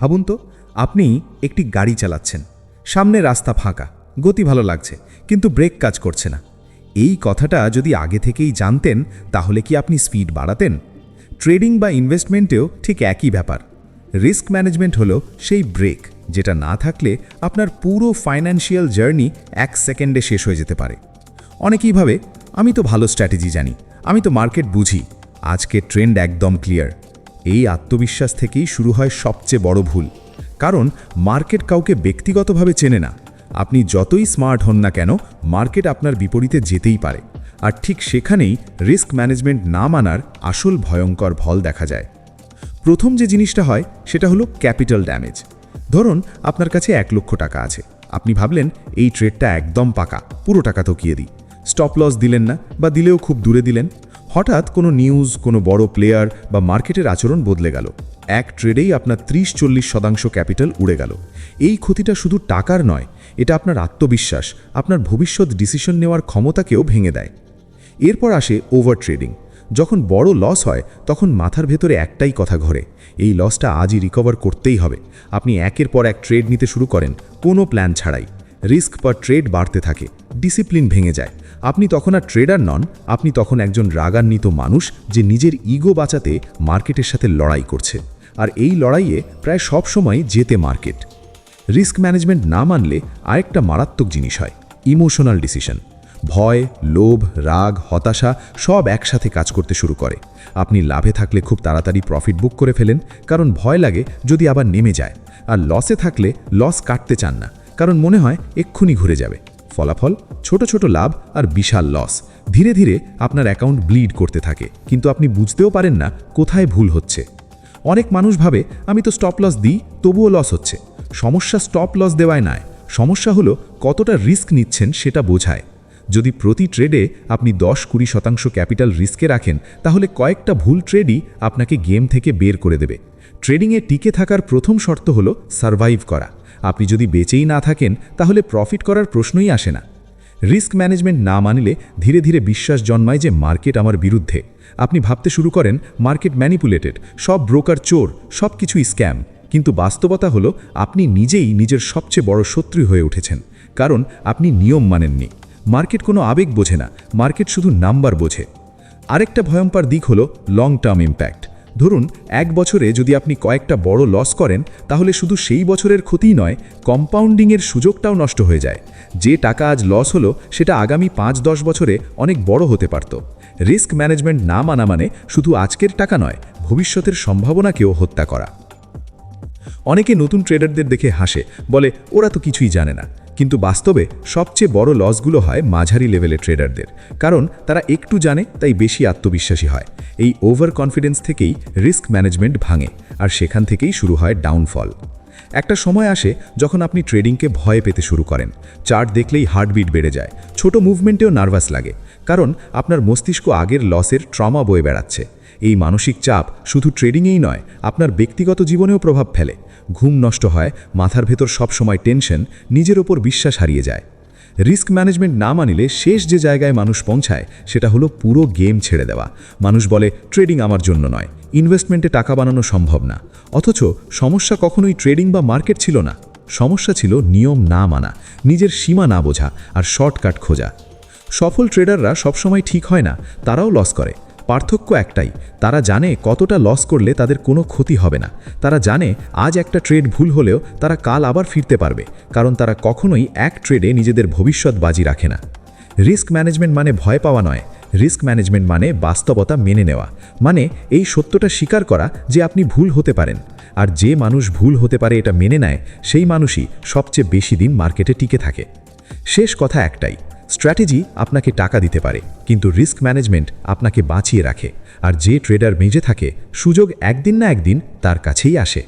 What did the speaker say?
ভাবুন তো, আপনি একটি গাড়ি চালাচ্ছেন, সামনে রাস্তা ফাঁকা, গতি ভালো লাগছে, কিন্তু ব্রেক কাজ করছে না। এই কথাটা যদি আগে থেকেই জানতেন, তাহলে কি আপনি স্পিড বাড়াতেন? ট্রেডিং বা ইনভেস্টমেন্টেও ঠিক একই ব্যাপার। রিস্ক ম্যানেজমেন্ট হলো সেই ব্রেক, যেটা না থাকলে আপনার পুরো ফাইন্যান্সিয়াল জার্নি 1 সেকেন্ডে শেষ হয়ে যেতে পারে। অনেকেই ভাবে, আমি তো ভালো স্ট্র্যাটেজি জানি, আমি তো মার্কেট বুঝি, আজকে ট্রেন্ড একদম ক্লিয়ার। এই আত্মবিশ্বাস থেকেই শুরু হয় সবচেয়ে বড় ভুল। কারণ মার্কেট কাউকে ব্যক্তিগতভাবে চেনে না। আপনি যতই স্মার্ট হন না কেন, মার্কেট আপনার বিপরীতে যেতেই পারে। আর ঠিক সেখানেই রিস্ক ম্যানেজমেন্ট না মানার আসল ভয়ঙ্কর ফল দেখা যায়। প্রথম যে জিনিসটা হয় সেটা হলো ক্যাপিটাল ড্যামেজ। ধরুন আপনার কাছে 1 লক্ষ টাকা আছে, আপনি ভাবলেন এই ট্রেডটা একদম পাকা, পুরো টাকা তকিয়ে দিই। স্টপ লস দিলেন না, বা দিলেও খুব দূরে দিলেন। হঠাৎ কোনো নিউজ, কোনো বড় প্লেয়ার বা মার্কেটের আচরণ বদলে গেল। এক ট্রেডেই আপনার 30-40% ক্যাপিটাল উড়ে গেল। এই ক্ষতিটা শুধু টাকার নয়, এটা আপনার আত্মবিশ্বাস, আপনার ভবিষ্যৎ ডিসিশন নেওয়ার ক্ষমতাকেও ভেঙে দেয়। এরপর আসে ওভার ট্রেডিং। যখন বড় লস হয়, তখন মাথার ভেতরে একটাই কথা ঘোরে, এই লসটা আজই রিকভার করতেই হবে। আপনি একের পর এক ট্রেড নিতে শুরু করেন, কোনো প্ল্যান ছাড়াই। রিস্ক পার ট্রেড বাড়তে থাকে, ডিসিপ্লিন ভেঙে যায়। আপনি তখন আর ট্রেডার নন, আপনি তখন একজন রাগান্বিত মানুষ, যে নিজের ইগো বাঁচাতে মার্কেটের সাথে লড়াই করছে। আর এই লড়াইয়ে প্রায় সব সময় জেতে মার্কেট। রিস্ক ম্যানেজমেন্ট না মানলে আরেকটা মারাত্মক জিনিস হয়, ইমোশনাল ডিসিশন। ভয়, লোভ, রাগ, হতাশা সব একসাথে কাজ করতে শুরু করে। আপনি লাভে থাকলে খুব তাড়াতাড়ি প্রফিট বুক করে ফেলেন, কারণ ভয় লাগে যদি আবার নেমে যায়। আর লসে থাকলে লস কাটতে চান না, কারণ মনে হয় এক্ষুনি ঘুরে যাবে। ফলাফল ছোট ছোট লাভ আর বিশাল লস। ধীরে ধীরে আপনার অ্যাকাউন্ট ব্লিড করতে থাকে, কিন্তু আপনি বুঝতেও পারেন না কোথায় ভুল হচ্ছে। অনেক মানুষ ভাবে, আমি তো স্টপ লস দিই, তবুও লস হচ্ছে। সমস্যা স্টপ লস দেওয়ায় নয়, সমস্যা হলো কতটা রিস্ক নিচ্ছেন সেটা বোঝায়। যদি প্রতি ট্রেডে আপনি 10-20% ক্যাপিটাল রিস্কে রাখেন, তাহলে কয়েকটা ভুল ট্রেডই আপনাকে গেম থেকে বের করে দেবে। ট্রেডিংয়ে টিকে থাকার প্রথম শর্ত হলো সারভাইভ করা। আপনি যদি বেঁচেই না থাকেন, তাহলে প্রফিট করার প্রশ্নই আসে না। রিস্ক ম্যানেজমেন্ট না মানলে ধীরে ধীরে বিশ্বাস জন্মায় যে মার্কেট আমার বিরুদ্ধে। আপনি ভাবতে শুরু করেন মার্কেট ম্যানিপুলেটেড, সব ব্রোকার চোর, সব কিছুই স্ক্যাম। কিন্তু বাস্তবতা হলো আপনি নিজেই নিজের সবচেয়ে বড় শত্রু হয়ে উঠেছেন, কারণ আপনি নিয়ম মানেননি। মার্কেট কোনো আবেগ বোঝে না, মার্কেট শুধু নাম্বার বোঝে। আরেকটা ভয়ঙ্কর দিক হলো লং টার্ম ইম্প্যাক্ট। ধরুন 1 বছরে যদি আপনি কয়েকটা বড় লস করেন, তাহলে শুধু সেই বছরের ক্ষতিই নয়, কম্পাউন্ডিংয়ের সুযোগটাও নষ্ট হয়ে যায়। যে টাকা আজ লস হলো, সেটা আগামী 5-10 বছরে অনেক বড় হতে পারত। রিস্ক ম্যানেজমেন্ট না মানা মানে শুধু আজকের টাকা নয়, ভবিষ্যতের সম্ভাবনাকেও হত্যা করা। অনেকে নতুন ট্রেডারদের দেখে হাসে, বলে ওরা তো কিছুই জানে না। কিন্তু বাস্তবে সবচেয়ে বড় লসগুলো হয় মাঝারি লেভেলের ট্রেডারদের, কারণ তারা একটু জানে তাই বেশি আত্মবিশ্বাসী হয়। এই ওভার কনফিডেন্স থেকেই রিস্ক ম্যানেজমেন্ট ভাঙে, আর সেখান থেকেই শুরু হয় ডাউনফল। একটা সময় আসে যখন আপনি ট্রেডিংকে ভয় পেতে শুরু করেন। চার্ট দেখলেই হার্টবিট বেড়ে যায়, ছোট মুভমেন্টেও নার্ভাস লাগে, কারণ আপনার মস্তিষ্ক আগের লসের ট্রমা বয়ে বেড়াচ্ছে। এই মানসিক চাপ শুধু ট্রেডিংয়েই নয়, আপনার ব্যক্তিগত জীবনেও প্রভাব ফেলে। ঘুম নষ্ট হয়, মাথার ভেতর সব সময় টেনশন, নিজের ওপর বিশ্বাস হারিয়ে যায়। রিস্ক ম্যানেজমেন্ট না মানিলে শেষ যে জায়গায় মানুষ পৌঁছায়, সেটা হলো পুরো গেম ছেড়ে দেওয়া। মানুষ বলে ট্রেডিং আমার জন্য নয়, ইনভেস্টমেন্টে টাকা বানানো সম্ভব না। অথচ সমস্যা কখনোই ট্রেডিং বা মার্কেট ছিল না, সমস্যা ছিল নিয়ম না মানা, নিজের সীমা না বোঝা আর শর্টকাট খোঁজা। সফল ট্রেডাররা সবসময় ঠিক হয় না, তারাও লস করে। পার্থক্য একটাই, তারা জানে কতটা লস করলে তাদের কোনো ক্ষতি হবে না। তারা জানে আজ একটা ট্রেড ভুল হলেও তারা কাল আবার ফিরতে পারবে, কারণ তারা কখনোই এক ট্রেডে নিজেদের ভবিষ্যৎ বাজি রাখে না। রিস্ক ম্যানেজমেন্ট মানে ভয় পাওয়া নয়, রিস্ক ম্যানেজমেন্ট মানে বাস্তবতা মেনে নেওয়া, মানে এই সত্যটা স্বীকার করা যে আপনি ভুল হতে পারেন। আর যে মানুষ ভুল হতে পারে এটা মেনে নেয়, সেই মানুষই সবচেয়ে বেশি দিন মার্কেটে টিকে থাকে। শেষ কথা একটাই, স্ট্র্যাটেজি আপনাকে টাকা দিতে পারে, কিন্তু রিস্ক ম্যানেজমেন্ট আপনাকে বাঁচিয়ে রাখে। আর যে ট্রেডার বেঁচে থাকে, সুযোগ একদিন না একদিন তার কাছেই আসে।